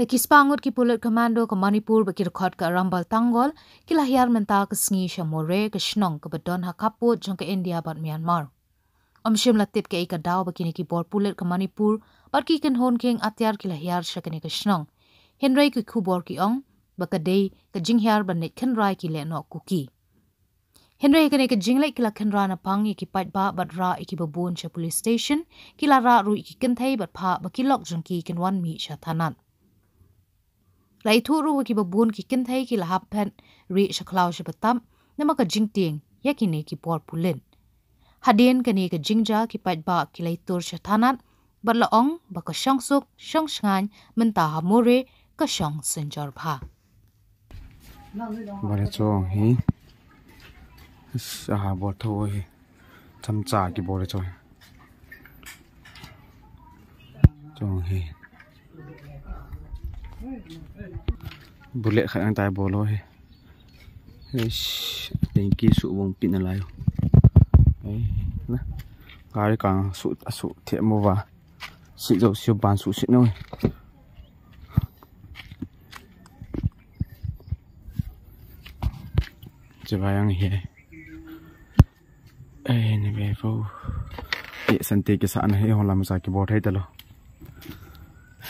Lekispangut ki pulut komando ke Manipur bagi rekod ke Rambal Tanggol ki lahir menta ke sengi Shamore ke Shnong ke Bedon Hakaput jong ke India bat Myanmar. Shim latip ke ika daw bagi ki bor pulut ke Manipur bat ki ken hon king atyar ki lahir shakani ke Shnong. Henry ki kubor ki ong bakadei ke jinghyar ban nek ken rai ki le no kuki. Henry kene ke jinglai ki la ken ra na pang ki pat ba bat ra ki babun cha police station ki la ra ru ki ken thai bat pha ba ki lok jong ki ken wan mi sha thanan. Lai thuru ki babun ki kin thai ki lahap pen ri shaklau shabatam nama ka jingting yakini ki por pulin. Hadin kani ka jingja ki pat ba ki lai tur shathanat bat laong ba ka shong suk shong shngan menta hamore ka shong senjor pha. Bare chong hi sa bo tho hi cham cha ki bore chong hi bullet khai ang tai bolo he thank you su bong pin la yo na gari kang su the mo wa si jo siu ban su si no je ba yang he ni be fo sante ke sa na he hon lam sa ki bo thai ta lo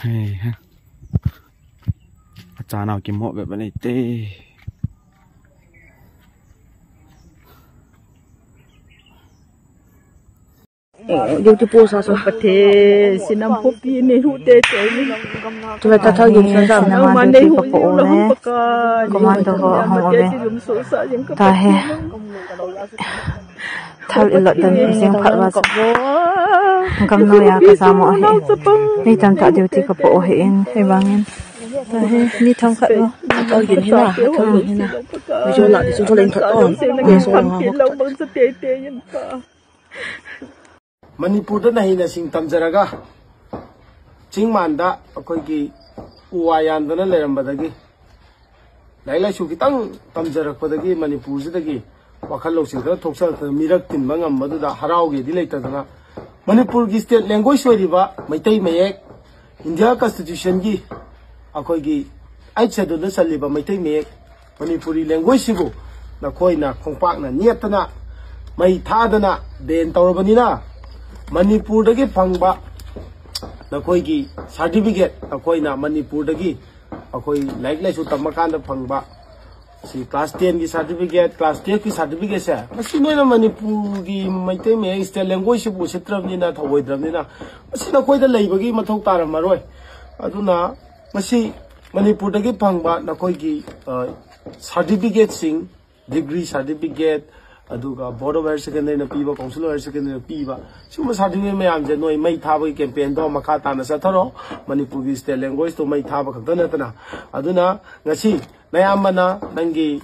ha cha nào kiếm hộ về bên này tê dùng cho bố sao bật thế xin năm phút đi này hút tê tê chúng ta thao dùng cho rằng là mà đi bọc bộ này công an tàu họ họ về ta hè thao lợi tâm riêng phật và cầm nuôi à cái sao mọi đi tầm tạo điều thì bọc bộ hiện hay bằng em đi thông khẩn luôn, tao nhìn thế nào, tao nhìn thế nào, bây giờ lại thì chúng tôi lên thật to, nghe số Manipur da nahi na sing tamjaraga chingmanda akoi ki uwayan da na lerambadagi laila su kitang tamjarak padagi Manipur sidagi wakhal loksing da thoksa mirak tin mangam madu da harau ge dilai ta da Manipur gi state language wariba maitai mayek India constitution gi akoi gi aicha do da saliba maitai mayek Manipuri language sibu na khoi na khongpak na niatana mai thadana den tawrabani na Manipur dagi phangba nakoi gi certificate akoi na Manipur dagi akoi like lai su tamakan da phangba si class 10 gi certificate class 10 gi certificate sa masi noi na Manipur gi maitai me state language bu sitram ni na thawoi dram ni na masi na koi da leiba gi mathok tar maroi aduna masi Manipur dagi phangba nakoi gi certificate sing degree certificate aduga board of higher secondary na piba council of higher secondary na piba suma certificate mayam je noi mai thaba gi campaign do makha ta na satharo Manipur gi state language to mai thaba khakta na tana aduna ngasi mayam mana nangi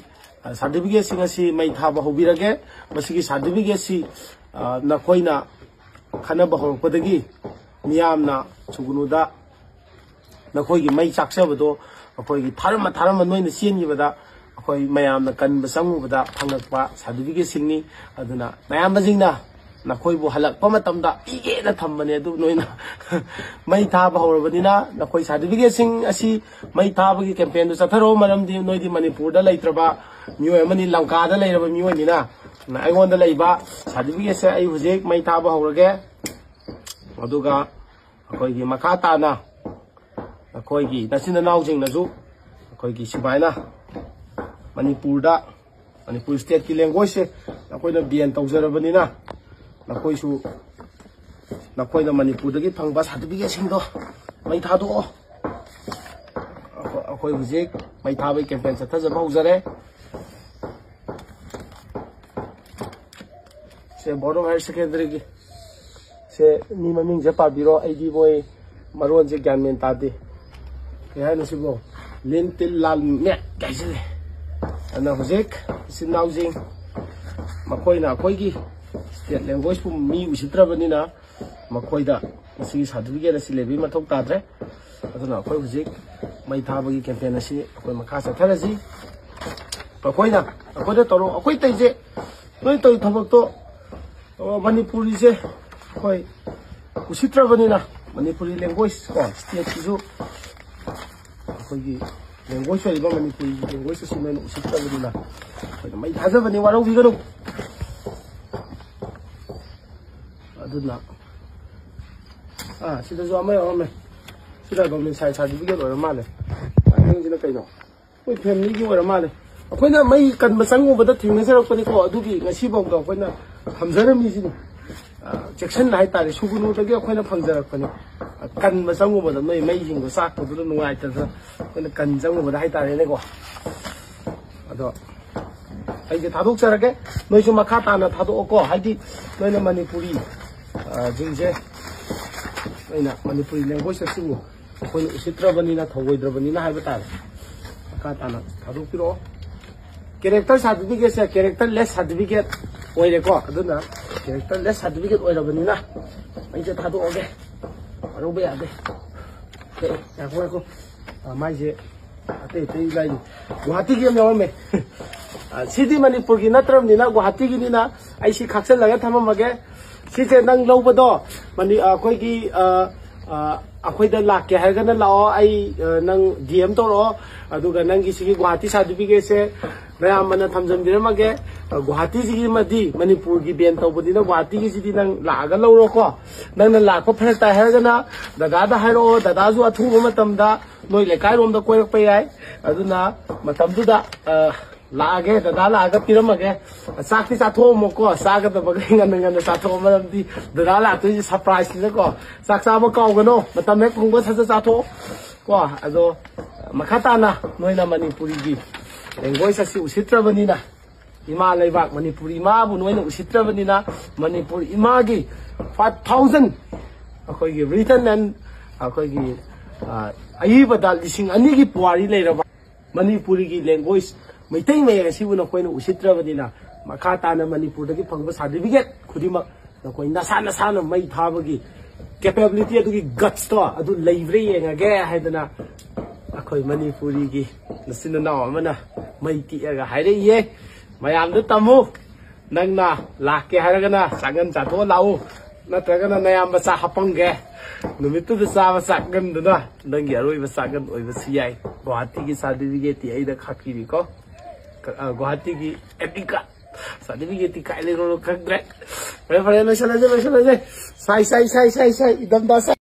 certificate sing asi mai thaba hobirage masigi certificate si na koina khana ba hor podagi miyam na chugunuda na koi gi mai chaksa bado koi gi tharama noi na sien gi bada koi mayam na kan basamu bada phangakpa certificate singni aduna mayam bajingna na koi bu halakpa matamda ige na thambane adu noina mai thaba horbanina na koi certificate sing asi mai thaba gi campaign du satharo maramdi noidi Manipur da leitraba miyo amani Lanka da leiraba miyo ni na aigon da leiba certificate se ai hujek mai thaba horage aduga koi gi makata na koi gi nasina naujing na ju koi gi sibaina Manipur da Manipur state ki language se nakoi na bian tawjarabani na nakoi su nakoi na Manipur da gi phangba certificate sing do mai tha do akoi hujek mai tha bai campaign sa thaja baujare se board of higher secondary gi se ni maming je pa biro id boy maron je gyan men ta de ke ha na sibo lentil lal ne gaisele ana hojek sinaujing makoi na koi gi state language pu mi usitrabani na makoi da si certificate si lebi mathok tadre aduna koi hojek mai thaba gi campaign asi koi makha sa tharasi makoi na akoi da toro akoi tai je noi toi thabak to Manipuri je koi usitrabani na Manipuri language ko state ju ꯑꯩꯈꯣꯏꯒꯤ ꯂꯦꯡꯒ꯭ꯋꯦꯖ ꯑꯣꯏꯔꯤꯕ ꯃꯅꯤꯄꯨꯔꯤ ꯂꯦꯡꯒ꯭ꯋꯦꯖ ꯑꯁꯤ ꯅꯣꯏꯅ ꯎꯁꯤꯠꯇꯕꯅꯤꯅ ꯑꯩꯈꯣꯏꯅ ꯃꯩ ꯊꯥꯖꯕꯅꯤ ꯋꯥꯔꯧꯕꯤꯒꯅꯨ ꯑꯗꯨꯅ ꯁꯤꯗꯁꯨ ꯑꯃ ꯌꯥꯎꯔꯝꯃꯦ sila government certificate or male ang sila kayo oy family gi or male akoina mai kan masang ubada thingna sarok pani ko adugi ngasi bom ga akoina hamjarami sini section hai tare sugunu dagi akoina phangjarak pani kan masang ubada mai mai jing go sak du nuai ta akoina kan jang ubada hai tare ne ko ado ai je thadok sarake noi su makha ta na thadok ko haidi noi na manipuri jingje aina manipuri language asu कोई उसित्रबनी ना थोगोइद्रबनी ना हाइबा तारे का ताना थादु पिरो कैरेक्टर सर्टिफिकेट से कैरेक्टर लेस सर्टिफिकेट ओइरे को अदुना कैरेक्टर लेस सर्टिफिकेट ओइरबनी ना आइजे थादु ओगे अरुबे आदे के याको को माइजे अते ते लाइन गुवाहाटी के मेव में सिटी मणिपुर की नत्रम निना गुवाहाटी की निना आइसी खाक्सल लगा थम मगे सिसे नंग लौबदो मनि कोई की अखोइदा लाके हारगना लाओ आई नंग डीएम तोरो अदुगा नंगी सिगी गुवाहाटी सर्टिफिकेट से नयामना थमजनबिरमगे गुवाहाटी सिगी मदी मणिपुर की बेन तौबदिना गुवाहाटी की सिदी नंग लागा लौरो को नंगना लाको फरता हारगना दादा हारो दादाजु अथुबा मतमदा नोइ लेकाय रोमदा कोयरक पे याय अदुना मतमदुदा लागे दादा लागा पिरमगे साखी साथो मको सागा द बगे ngन साथो मदमदी दादा लातो सरप्राइज नि को साखसा म काउगनो मतम हे फंगबो ससा साथो को अदो मखाताना नोइना मणिपुरी गी लैंग्वेज असि उसित्रबनिना इमा लेबाक मणिपुरी इमा बु नोइना उसित्रबनिना मणिपुरी इमा गी 5000 अखोय गी रिटन एंड अखोय गी अयिबदा लिसिंग अनि गी पुवारी लेरबा मणिपुरी गी लैंग्वेज मैतै मैग सिबु नखोइना उसित्रबनिना मखाताना मणिपुर दगी फंगबा सर्टिफिकेट खुदिमा नखोइ नसा नसाना मै थाबगी कैपेबिलिटी अदुगी गट्स तो अदु लेब्रे येंगे हाइदना अखोइ मणिपुरी गी नसिना नाव अमना मै तिगा हाइरे ये मयाम द तमु नंगना लाके हारगना सागन चाथो लाउ नत्रगना नयाम बसा हपंगे नुमितु द सावा सागन दना नंगी अरोइबा सागन ओइबा सियाई गुवाहाटी की सर्टिफिकेट ति आइदा खाकिरि को गुवाहाटी की एपिका सर्टिफिकेट ति काइले रो खग्रे फरे फरे नसला जे साई इदम दा